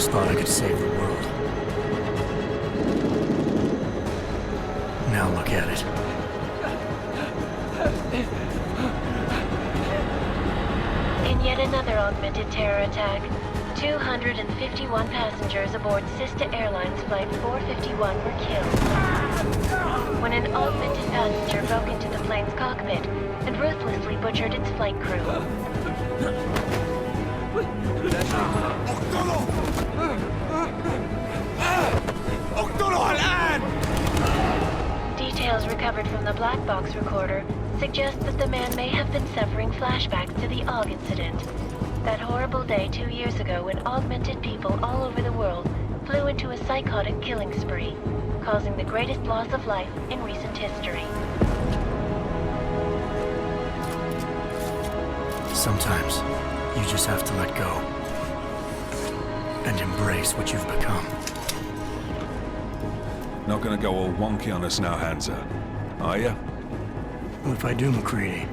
always thought I could save the world. Now look at it. In yet another augmented terror attack, 251 passengers aboard Sister Airlines Flight 451 were killed when an augmented passenger broke into the plane's cockpit and ruthlessly butchered its flight crew. Details recovered from the black box recorder suggest that the man may have been suffering flashbacks to the Aug Incident. That horrible day 2 years ago when augmented people all over the world flew into a psychotic killing spree, causing the greatest loss of life in recent history. Sometimes, you just have to let go. And embrace what you've become. Not gonna go all wonky on us now, Hansa, are ya? Well, if I do, McCready,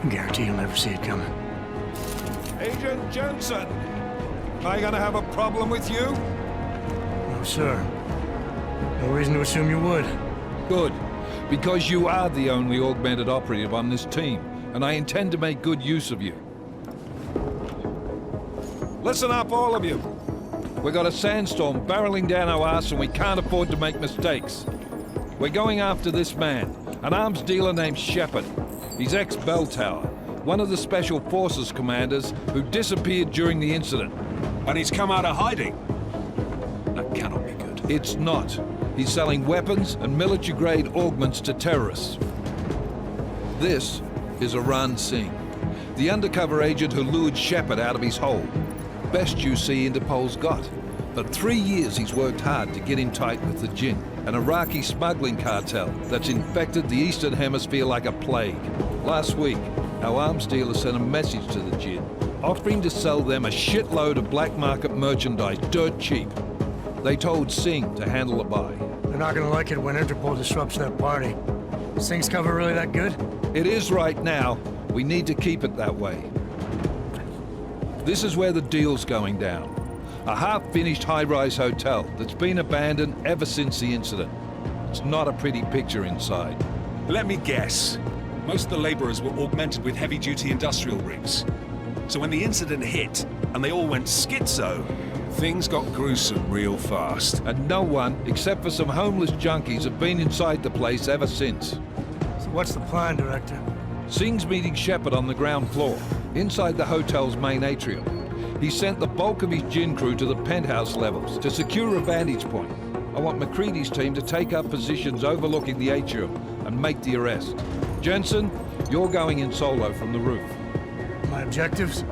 I guarantee you'll never see it coming. Agent Jensen! Am I gonna have a problem with you? No, sir. No reason to assume you would. Good, because you are the only augmented operative on this team, and I intend to make good use of you. Listen up, all of you. We got a sandstorm barreling down our arse and we can't afford to make mistakes. We're going after this man, an arms dealer named Shepard. He's ex-Bell Tower, one of the Special Forces commanders who disappeared during the incident. And he's come out of hiding? That cannot be good. It's not. He's selling weapons and military-grade augments to terrorists. This is Aran Singh, the undercover agent who lured Shepard out of his hole. Best you see Interpol's got. For 3 years he's worked hard to get him tight with the Jinn, an Iraqi smuggling cartel that's infected the Eastern Hemisphere like a plague. Last week, our arms dealer sent a message to the Jinn, offering to sell them a shitload of black market merchandise dirt cheap. They told Singh to handle the buy. They're not gonna like it when Interpol disrupts their party. Singh's cover really that good? It is right now. We need to keep it that way. This is where the deal's going down. A half-finished high-rise hotel that's been abandoned ever since the incident. It's not a pretty picture inside. Let me guess. Most of the laborers were augmented with heavy-duty industrial rigs. So when the incident hit, and they all went schizo, things got gruesome real fast. And no one, except for some homeless junkies, have been inside the place ever since. So what's the plan, Director? Singh's meeting Shepard on the ground floor, inside the hotel's main atrium. He sent the bulk of his Jinn crew to the penthouse levels to secure a vantage point. I want McCready's team to take up positions overlooking the atrium and make the arrest. Jensen, you're going in solo from the roof. My objectives?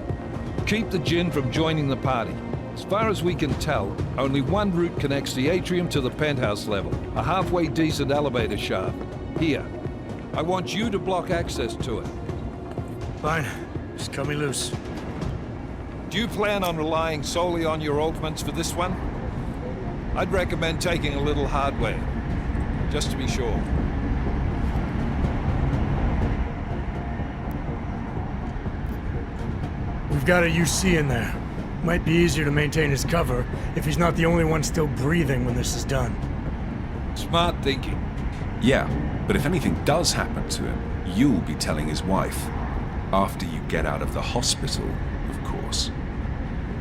Keep the Jinn from joining the party. As far as we can tell, only one route connects the atrium to the penthouse level, a halfway decent elevator shaft. Here. I want you to block access to it. Fine. Just cut me loose. Do you plan on relying solely on your augments for this one? I'd recommend taking a little hardware, just to be sure. We've got a UC in there. Might be easier to maintain his cover if he's not the only one still breathing when this is done. Smart thinking. Yeah, but if anything does happen to him, you'll be telling his wife. After you get out of the hospital, of course.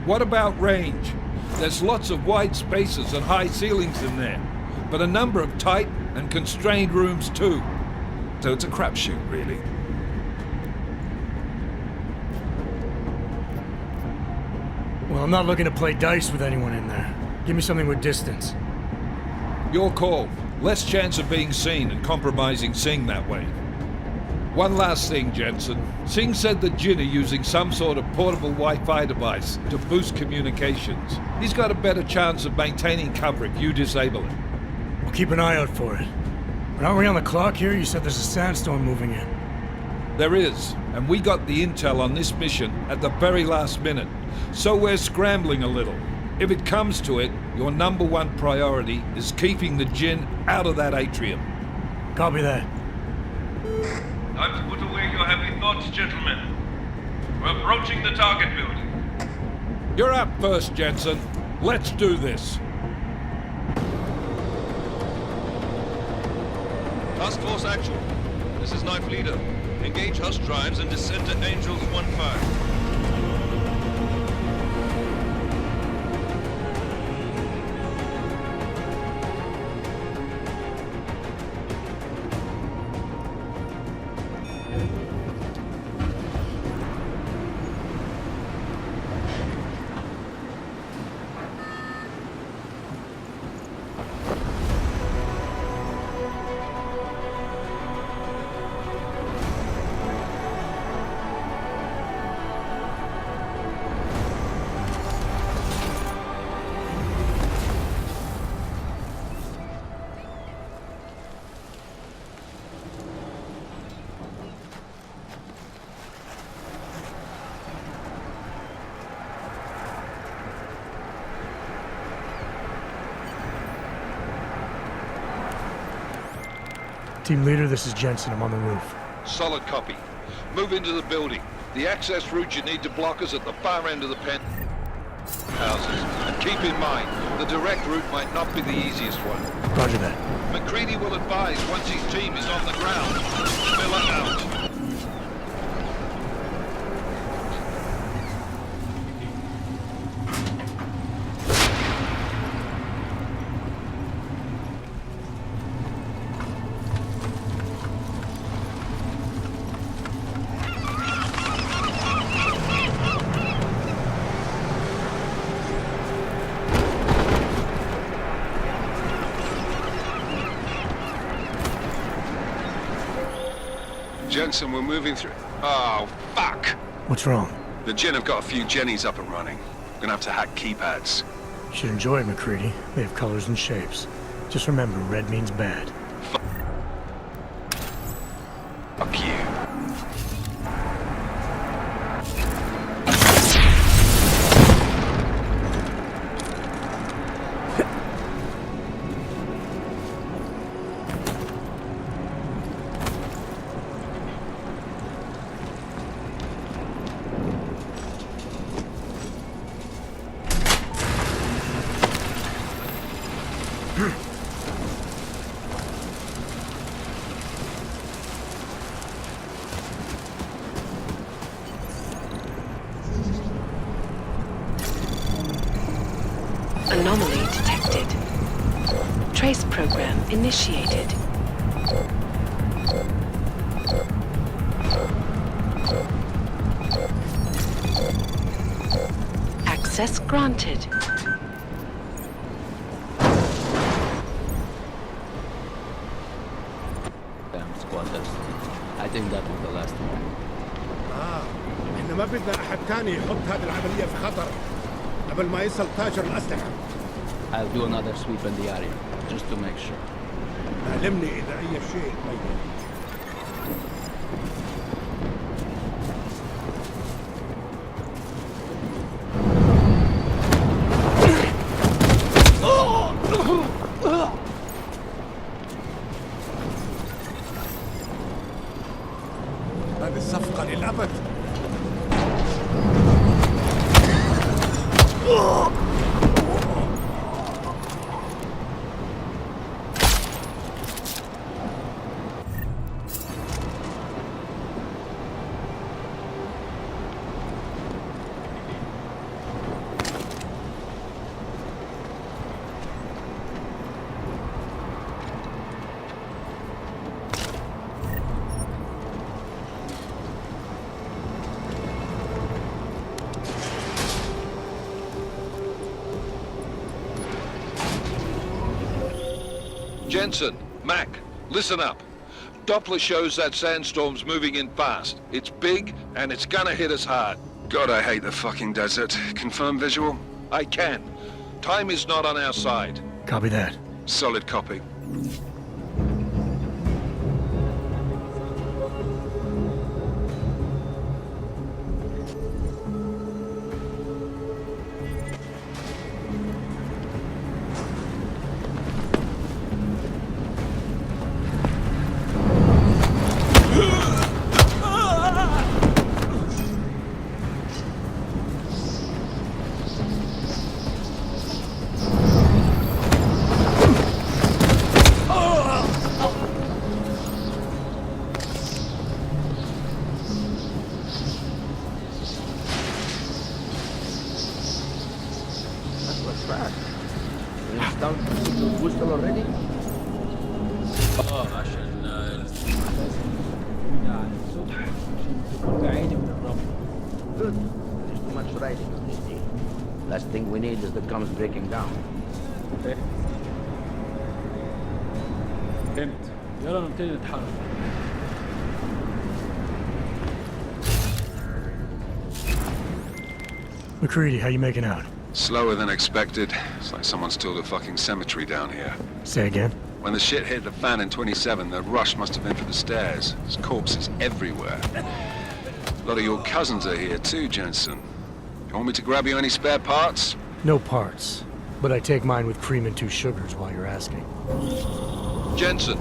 What about range? There's lots of wide spaces and high ceilings in there, but a number of tight and constrained rooms too. So it's a crapshoot, really. Well, I'm not looking to play dice with anyone in there. Give me something with distance. Your call. Less chance of being seen and compromising Singh that way. One last thing, Jensen. Singh said the Jinn are using some sort of portable Wi-Fi device to boost communications. He's got a better chance of maintaining cover if you disable it. We'll keep an eye out for it. But aren't we on the clock here? You said there's a sandstorm moving in. There is, and we got the intel on this mission at the very last minute. So we're scrambling a little. If it comes to it, your number one priority is keeping the Jinn out of that atrium. Copy that. Time to put away your heavy thoughts, gentlemen. We're approaching the target building. You're up first, Jensen. Let's do this. Task Force Actual. This is Knife Leader. Engage Hush drives and descend to Angels 1-5. Team leader, this is Jensen. I'm on the roof. Solid copy. Move into the building. The access route you need to block is at the far end of the houses. And keep in mind, the direct route might not be the easiest one. Roger that. McCready will advise once his team is on the ground. Miller out. Jensen, we're moving through... Oh, fuck! What's wrong? The Gen have got a few Jennies up and running. Gonna have to hack keypads. You should enjoy it, McCready. They have colors and shapes. Just remember, red means bad. Fuck you. Anomaly detected. Trace program initiated. Access granted. Squatters. I think that was the last one. احنا ما بدنا احد تاني يحط هذه العملية في خطر قبل ما يصل تاجر الأسلحة. I'll do another sweep in the area, just to make sure. علمني إذا أي شيء تغير. هذه الصفقة للأبد. Jensen, Mac, listen up. Doppler shows that sandstorm's moving in fast. It's big, and it's gonna hit us hard. God, I hate the fucking desert. Confirm visual? I can. Time is not on our side. Copy that. Solid copy. عشان Good. There's too much writing on this deal. Last thing we need is the comms breaking down. فهمت. يلا نبتدي نتحرك. McCready, how you making out? Slower than expected. It's like someone's tilled a fucking cemetery down here. Say again? When the shit hit the fan in 27, the rush must have been for the stairs. There's corpses everywhere. A lot of your cousins are here too, Jensen. You want me to grab you any spare parts? No parts. But I take mine with cream and 2 sugars while you're asking. Jensen,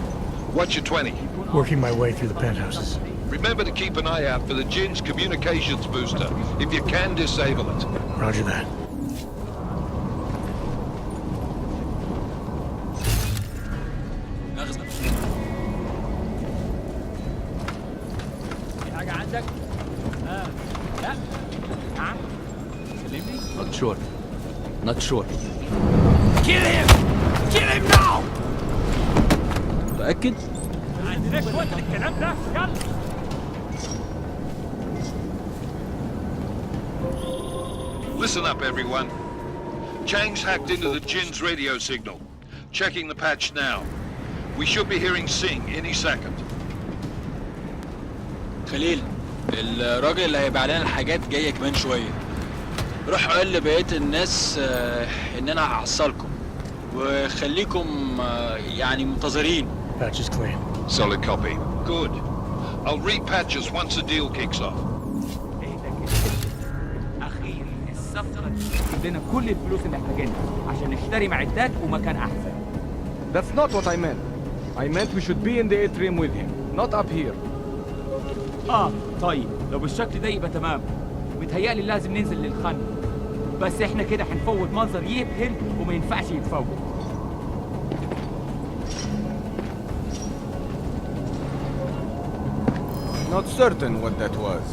what's your 20? Working my way through the penthouses. Remember to keep an eye out for the Jinn's communications booster. If you can, disable it. Roger that. Not sure. Not sure. Kill him! Kill him now! متأكد؟ ما عندناش وقت للكلام ده، يلا! Listen up, everyone. Chang's hacked into the Jinn's radio signal. Checking the patch now. We should be hearing Singh any second. خليل، الراجل اللي هيبيع لنا الحاجات جاي كمان شوية. روح قول لبقية الناس إن أنا هحصلكم. وخليكم يعني منتظرين. Patch is clean. Solid copy. Good. I'll repatch us once the deal kicks off. أخير الصفقة تجيب لنا كل الفلوس اللي محتاجينها عشان نشتري معدات ومكان أحسن. That's not what I meant. I meant we should be in the atrium with him, not up here. طيب لو بالشكل ده يبقى تمام. متهيألي لازم ننزل للخن. بس احنا كده هنفوت منظر يبهر وما ينفعش يتفوت. Not certain what that was.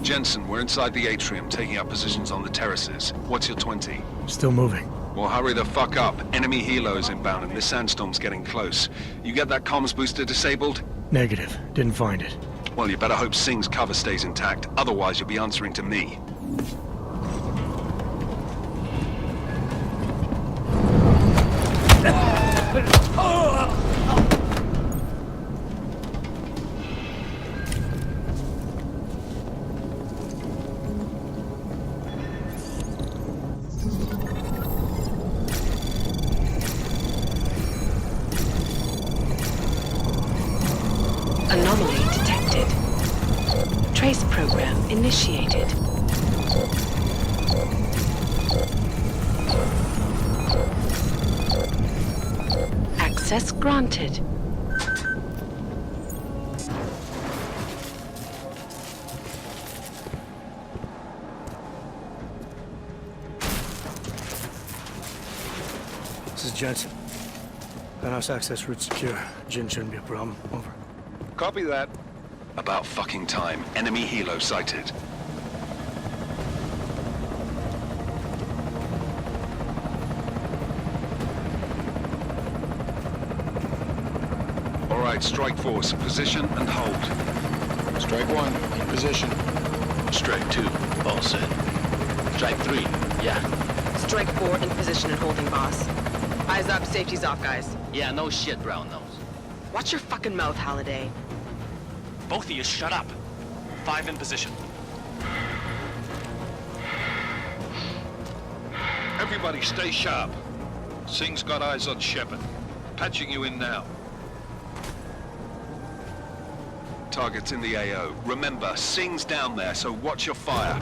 Jensen, we're inside the atrium, taking up positions on the terraces. What's your 20? Still moving. Well, hurry the fuck up. Enemy helos inbound and this sandstorm's getting close. You get that comms booster disabled? Negative. Didn't find it. Well, you better hope Singh's cover stays intact. Otherwise, you'll be answering to me. Anomaly detected. Trace program initiated. Access granted. This is Jensen. Penthouse access route secure. Jinn shouldn't be a problem. Over. Copy that. About fucking time. Enemy helo sighted. All right, strike force. Position and hold. Strike 1, in position. Strike 2, all set. Strike 3, yeah. Strike 4 in position and holding, boss. Eyes up, safety's off, guys. Yeah, no shit, brown nose. Watch your fucking mouth, Halliday. Both of you shut up. 5 in position. Everybody stay sharp. Singh's got eyes on Shepard. Patching you in now. Target's in the AO. Remember, Singh's down there, so watch your fire.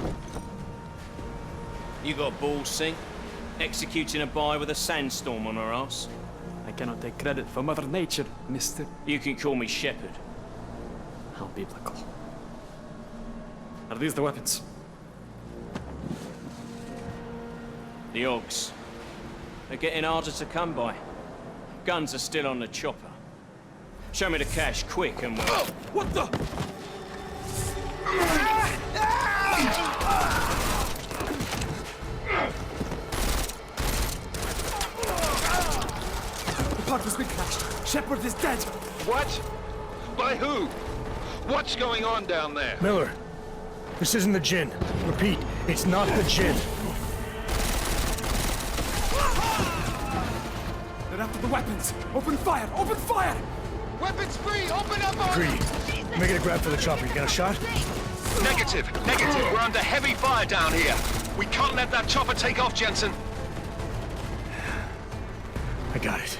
You got balls, Singh? Executing a buy with a sandstorm on our ass? I cannot take credit for Mother Nature, mister. You can call me Shepard. How biblical. Are these the weapons? The Augs. They're getting harder to come by. Guns are still on the chopper. Show me the cash, quick, and we'll... Oh, what the? pod has been crashed. Shepard is dead. What? By who? What's going on down there? Miller, this isn't the Jinn. Repeat, it's not the Jinn. They're after the weapons. Open fire! Open fire! Weapons free! Open up on Greedy, making a grab for the chopper. You got a shot? Negative. We're under heavy fire down here. We can't let that chopper take off, Jensen. I got it.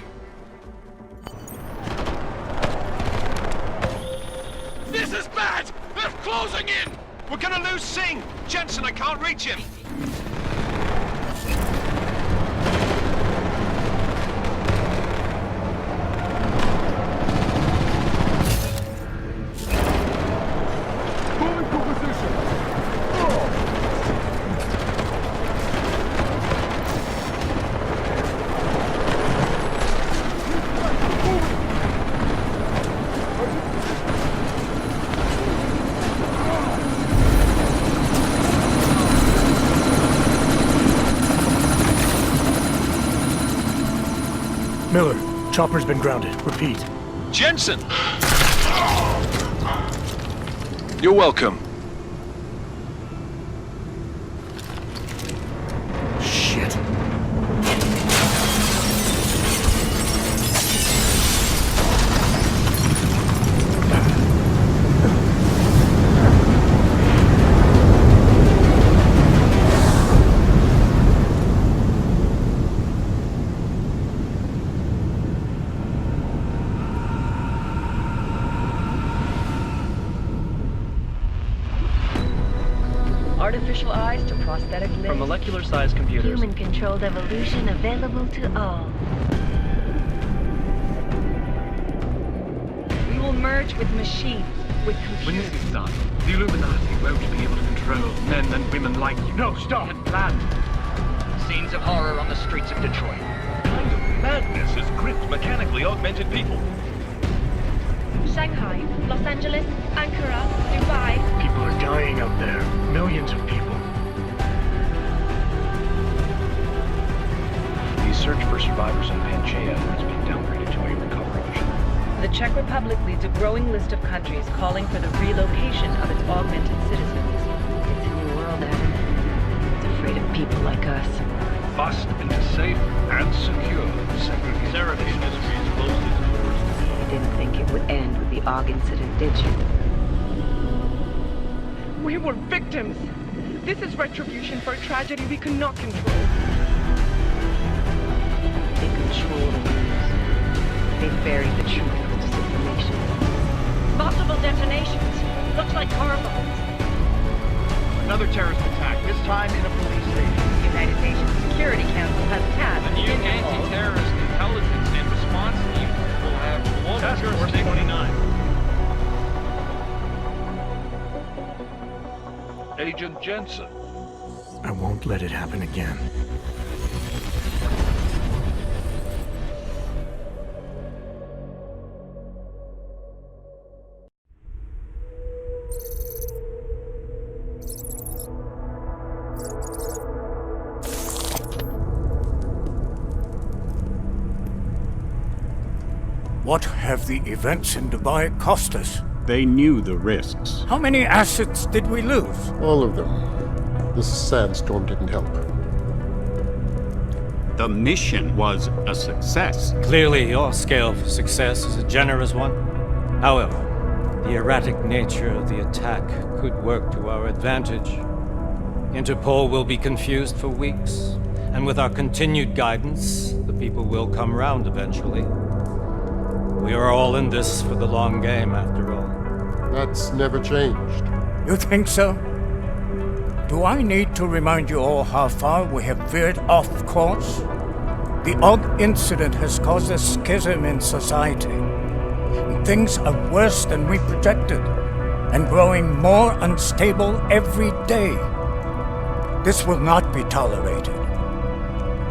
This is bad! They're closing in! We're gonna lose Singh! Jensen, I can't reach him! Miller, chopper's been grounded. Repeat. Jensen! You're welcome. Shit. Artificial eyes to prosthetic limbs. From molecular-sized computers. Human-controlled evolution available to all. We will merge with machines, with computers. When this is done, the Illuminati won't be able to control men and women like you. No, stop! And planned. Scenes of horror on the streets of Detroit. What kind of madness has gripped mechanically augmented people? Shanghai, Los Angeles, Ankara, Dubai. People are dying out there. Millions of people. The search for survivors in Pangaea has been downgraded to a recovery mission. The Czech Republic leads a growing list of countries calling for the relocation of its augmented citizens. It's a new world, Adam. It's afraid of people like us. Bust into safe and secure segregation industries closed its doors. You didn't think it would end with the Aug Incident, did you? We were victims. This is retribution for a tragedy we cannot control. They control the news. They buried the truth with disinformation. Multiple detonations. Looks like car bombs. Another terrorist attack, this time in a police station. The United Nations Security Council has tasked The new anti-terrorist intelligence and response team will have global jurisdiction. 29. Agent Jensen. I won't let it happen again. What have the events in Dubai cost us? They knew the risks. How many assets did we lose? All of them. This sandstorm didn't help. The mission was a success. Clearly, your scale for success is a generous one. However, the erratic nature of the attack could work to our advantage. Interpol will be confused for weeks, and with our continued guidance, the people will come round eventually. We are all in this for the long game, after all. That's never changed. You think so? Do I need to remind you all how far we have veered off course? The Aug Incident has caused a schism in society. Things are worse than we projected, and growing more unstable every day. This will not be tolerated.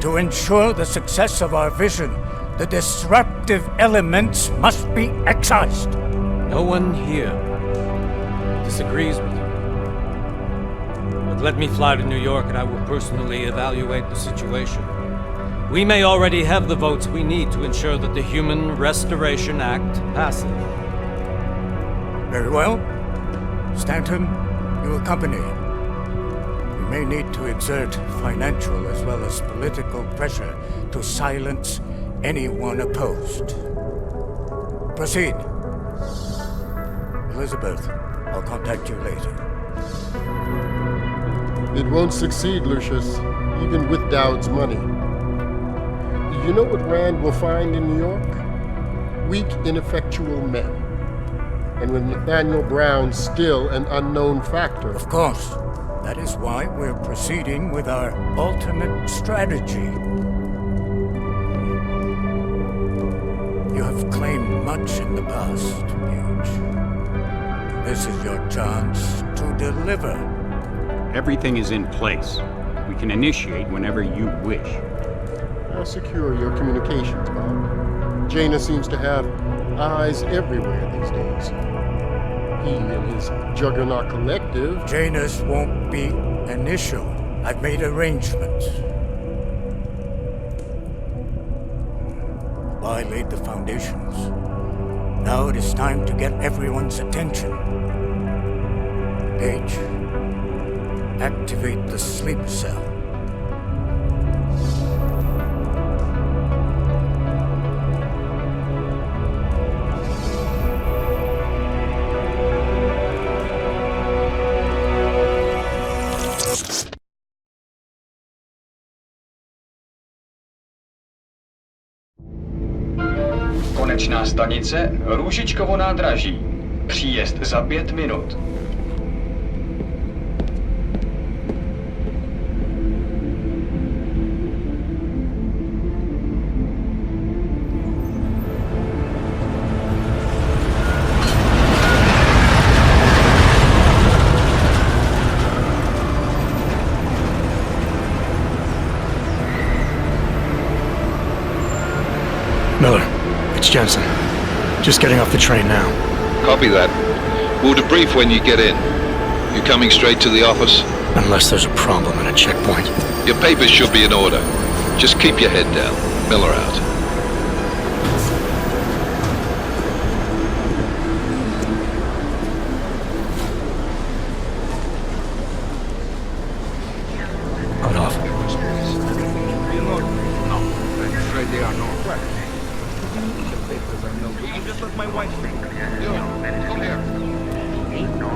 To ensure the success of our vision, the disruptive elements must be excised. No one here disagrees with you. But let me fly to New York and I will personally evaluate the situation. We may already have the votes we need to ensure that the Human Restoration Act passes. Very well. Stanton, you accompany him. We may need to exert financial as well as political pressure to silence anyone opposed. Proceed. Elizabeth, I'll contact you later. It won't succeed, Lucius, even with Dowd's money. You know what Rand will find in New York? Weak, ineffectual men. And with Nathaniel Brown still an unknown factor. Of course. That is why we're proceeding with our alternate strategy. You have claimed much in the past, Huge. This is your chance to deliver. Everything is in place. We can initiate whenever you wish. How secure your communications, Bob? Jaina seems to have eyes everywhere these days. He and his Juggernaut collective... Janus won't be an issue. I've made arrangements. I laid the foundations. Now it is time to get everyone's attention. Page, activate the sleep cell. Konečná stanice Růžičkovo nádraží. Příjezd za 5 minut. Miller, it's Jensen. Just getting off the train now. Copy that. We'll debrief when you get in. You coming straight to the office? Unless there's a problem at a checkpoint. Your papers should be in order. Just keep your head down. Miller out. Hold off. No, I'm afraid they are not. Just let my wife think. You, come here.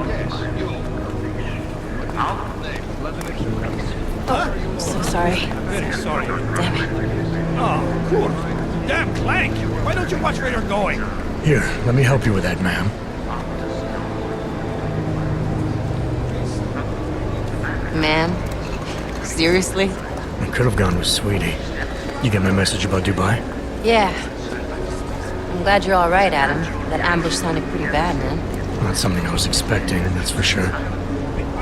Yes, you. Let them explain. Oh, so sorry. Very sorry. Damn it. Oh, cool. Damn Clank! Why don't you watch where you're going? Here, let me help you with that, ma'am. Ma'am? Seriously? I could have gone with Sweetie. You get my message about Dubai? Yeah. I'm glad you're all right, Adam. That ambush sounded pretty bad, man. Not something I was expecting, that's for sure.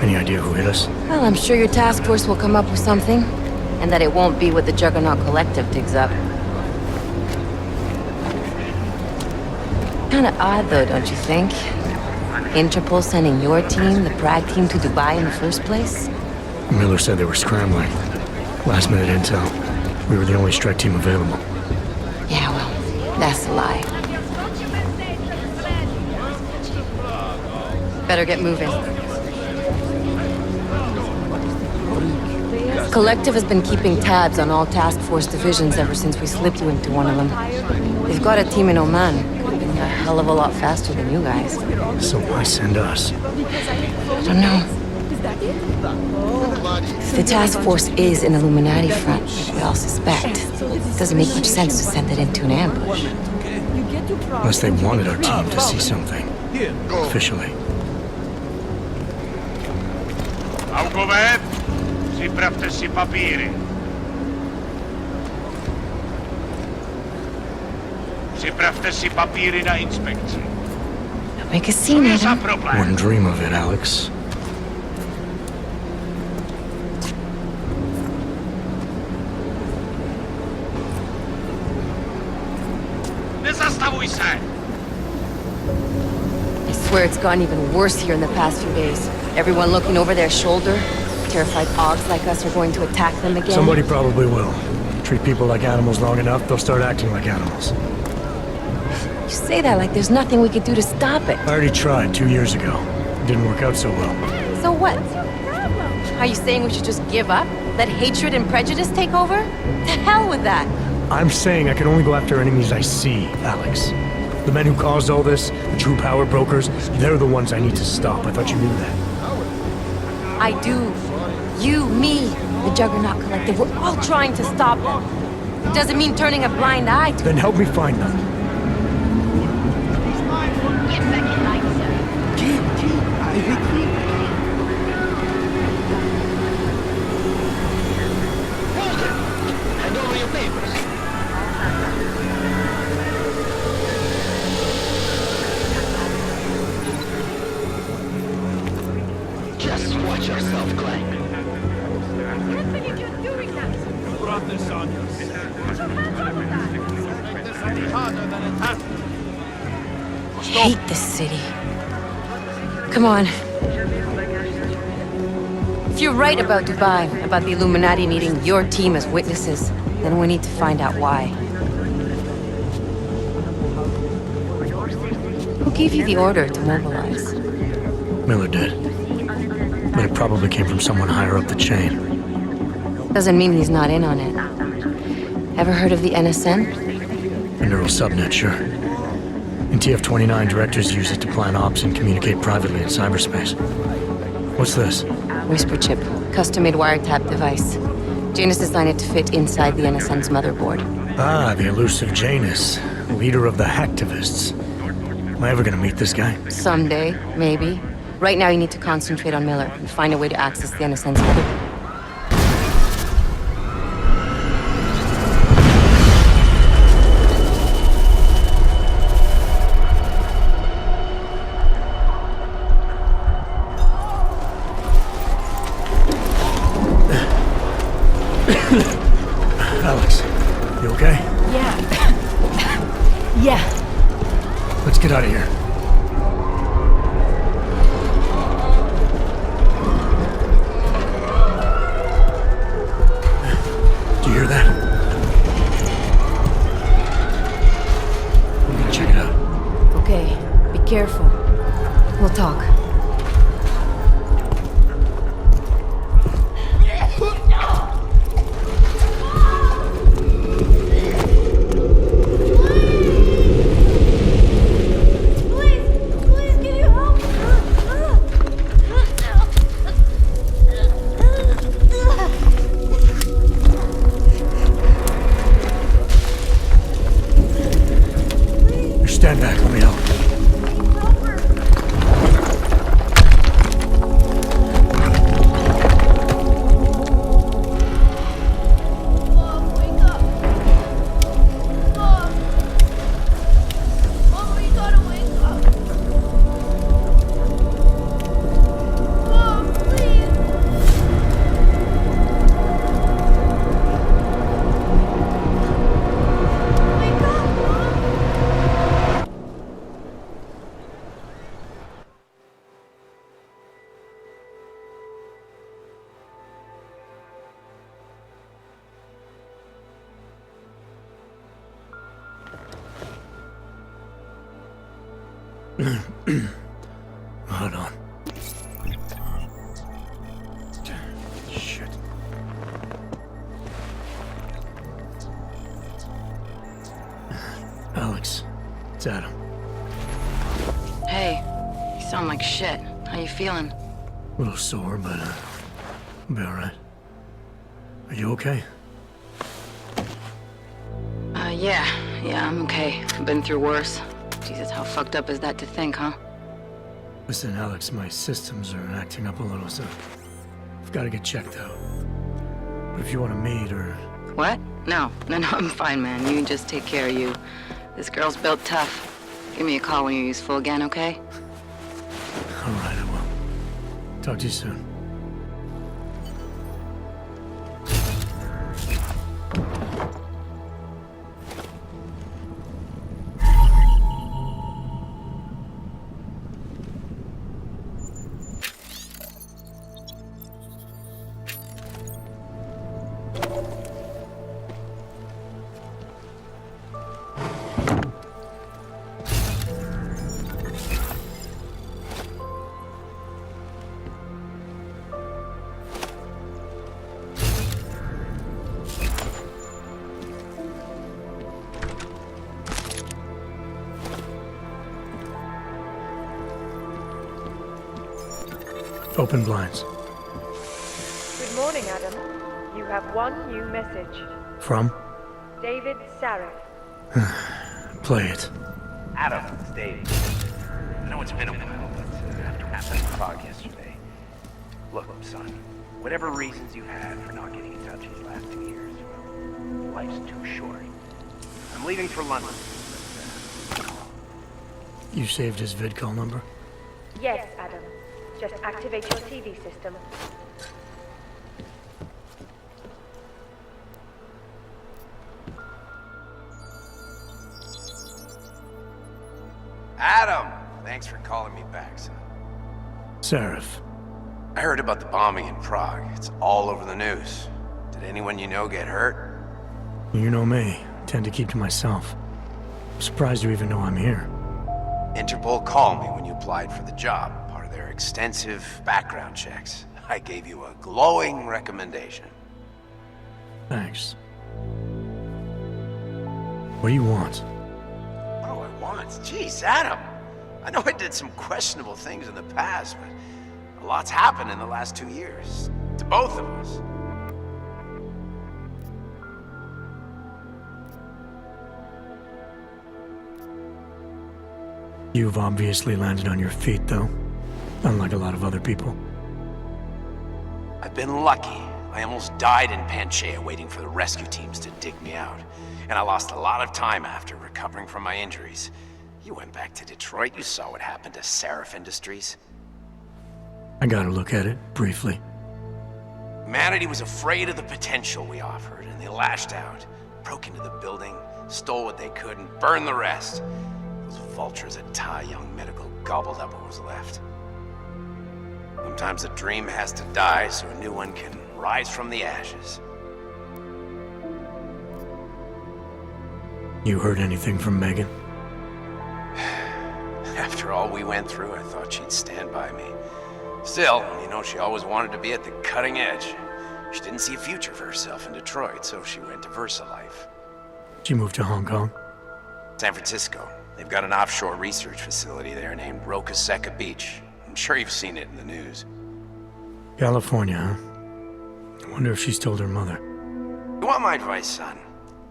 Any idea who hit us? Well, I'm sure your task force will come up with something. And that it won't be what the Juggernaut Collective digs up. Kinda odd, though, don't you think? Interpol sending your team, the Prague team, to Dubai in the first place? Miller said they were scrambling. Last minute intel. We were the only strike team available. Yeah, well, that's a lie. Better get moving. Collective has been keeping tabs on all task force divisions ever since we slipped you into one of them. They've got a team in Oman. Could have been a hell of a lot faster than you guys. So why send us? I don't know. If the task force is an Illuminati front, like we all suspect, it doesn't make much sense to send it into an ambush. Unless they wanted our team to see something. Officially. Augovet, připravte si papíry. Připravte si papíry na inspekci. Make a scene, Adam. Wouldn't dream of it, Alex. Nezastavuj se! I swear it's gotten even worse here in the past few days. Everyone looking over their shoulder. Terrified Augs like us are going to attack them again. Somebody probably will. Treat people like animals long enough, they'll start acting like animals. You say that like there's nothing we could do to stop it. I already tried 2 years ago. It didn't work out so well. So what? Are you saying we should just give up? Let hatred and prejudice take over? To hell with that! I'm saying I can only go after enemies I see, Alex. The men who caused all this, the true power brokers, they're the ones I need to stop. I thought you knew that. I do. You, me, the Juggernaut Collective, we're all trying to stop them. It doesn't mean turning a blind eye to... Then help me find them. Hand over your papers. Just watch yourself, Clank. You brought this on yourself. Make this any harder than it has to be. I hate this city. Come on. If you're right about Dubai, about the Illuminati needing your team as witnesses, then we need to find out why. Who gave you the order to mobilize? Miller did. But it probably came from someone higher up the chain. Doesn't mean he's not in on it. Ever heard of the NSN? A neural subnet, sure. In TF-29, directors use it to plan ops and communicate privately in cyberspace. What's this? Whisper chip. Custom-made wiretap device. Janus designed it to fit inside the NSN's motherboard. Ah, the elusive Janus. Leader of the hacktivists. Am I ever gonna meet this guy? Someday, maybe. Right now you need to concentrate on Miller and find a way to access the NSN's motherboard. Alex, you okay? Yeah. Yeah. Let's get out of here. Do you hear that? I'm gonna check it out. Okay, be careful. We'll talk. Stand back, let me help. Hold on. Shit. Alex, it's Adam. Hey, you sound like shit. How you feeling? A little sore, but I'll be alright. Are you okay? Yeah, I'm okay. I've been through worse. Jesus, how fucked up is that to think, huh? Listen, Alex, my systems are acting up a little, so I've got to get checked out. But if you want to meet or... What? No, I'm fine, man. You just take care of you. This girl's built tough. Give me a call when you're useful again, okay? All right, I will. Talk to you soon. Open blinds. Good morning, Adam. You have one new message. From? David Sarif. Play it. Adam, it's Dave. I know it's been a while, but after what happened in Prague yesterday... Look, son, whatever reasons you've had for not getting in touch these last 2 years, well, life's too short. I'm leaving for London, but, You saved his vidcall number? Yes, Adam. Just activate your TV system. Adam! Thanks for calling me back, son. Sarif. I heard about the bombing in Prague. It's all over the news. Did anyone you know get hurt? You know me. I tend to keep to myself. I'm surprised you even know I'm here. Interpol called me when you applied for the job, part of their extensive background checks. I gave you a glowing recommendation. Thanks. What do you want? What do I want? Jeez, Adam! I know I did some questionable things in the past, but a lot's happened in the last 2 years. To both of us. You've obviously landed on your feet, though. Unlike a lot of other people. I've been lucky. I almost died in Panchea waiting for the rescue teams to dig me out. And I lost a lot of time after recovering from my injuries. You went back to Detroit, you saw what happened to Sarif Industries. I got a look at it, briefly. Humanity was afraid of the potential we offered, and they lashed out. Broke into the building, stole what they could, and burned the rest. Those vultures at Tai Young Medical gobbled up what was left. Sometimes a dream has to die so a new one can rise from the ashes. You heard anything from Megan? After all we went through, I thought she'd stand by me. Still, you know, she always wanted to be at the cutting edge. She didn't see a future for herself in Detroit, so she went to VersaLife. She moved to Hong Kong? San Francisco. They've got an offshore research facility there named Roca Seca Beach. I'm sure you've seen it in the news. California, huh? I wonder if she's told her mother. You want my advice, son?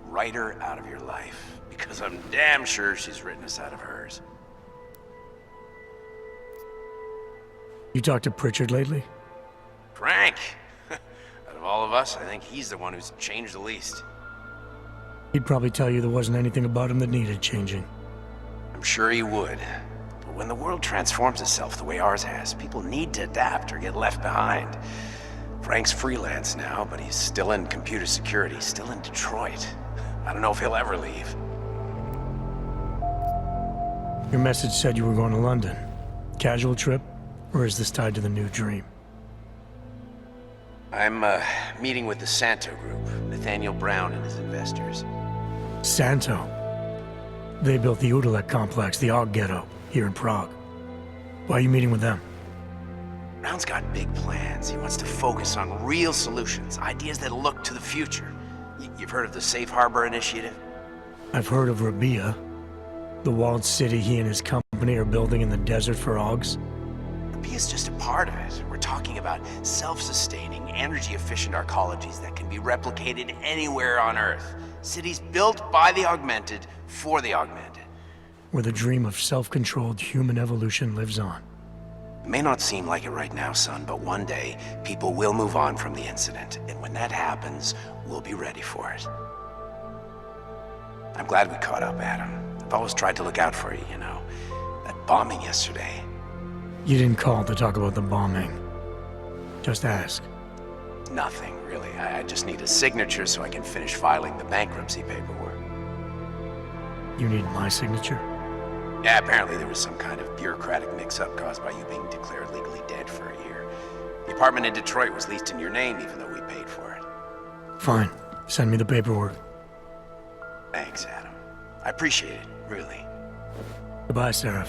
Write her out of your life, because I'm damn sure she's written us out of hers. You talked to Pritchard lately? Frank! Out of all of us, I think he's the one who's changed the least. He'd probably tell you there wasn't anything about him that needed changing. I'm sure he would. But when the world transforms itself the way ours has, people need to adapt or get left behind. Frank's freelance now, but he's still in computer security, still in Detroit. I don't know if he'll ever leave. Your message said you were going to London. Casual trip? Or is this tied to the new dream? I'm meeting with the Santo Group, Nathaniel Brown and his investors. Santo? They built the Udalek complex, the Aug Ghetto, here in Prague. Why are you meeting with them? Brown's got big plans. He wants to focus on real solutions, ideas that look to the future. You've heard of the Safe Harbor Initiative? I've heard of Rabia, the walled city he and his company are building in the desert for Augs. Rabia's just a part of it. We're talking about self-sustaining, energy-efficient arcologies that can be replicated anywhere on Earth. Cities built by the augmented, for the augmented. Where the dream of self-controlled human evolution lives on. It may not seem like it right now, son, but one day, people will move on from the incident. And when that happens, we'll be ready for it. I'm glad we caught up, Adam. I've always tried to look out for you, you know. That bombing yesterday. You didn't call to talk about the bombing. Just ask. Nothing, really. I just need a signature so I can finish filing the bankruptcy paperwork. You need my signature? Yeah, apparently there was some kind of bureaucratic mix-up caused by you being declared legally dead for a year. The apartment in Detroit was leased in your name even though we paid for it. Fine. Send me the paperwork. Thanks, Adam. I appreciate it, really. Goodbye, Sarif.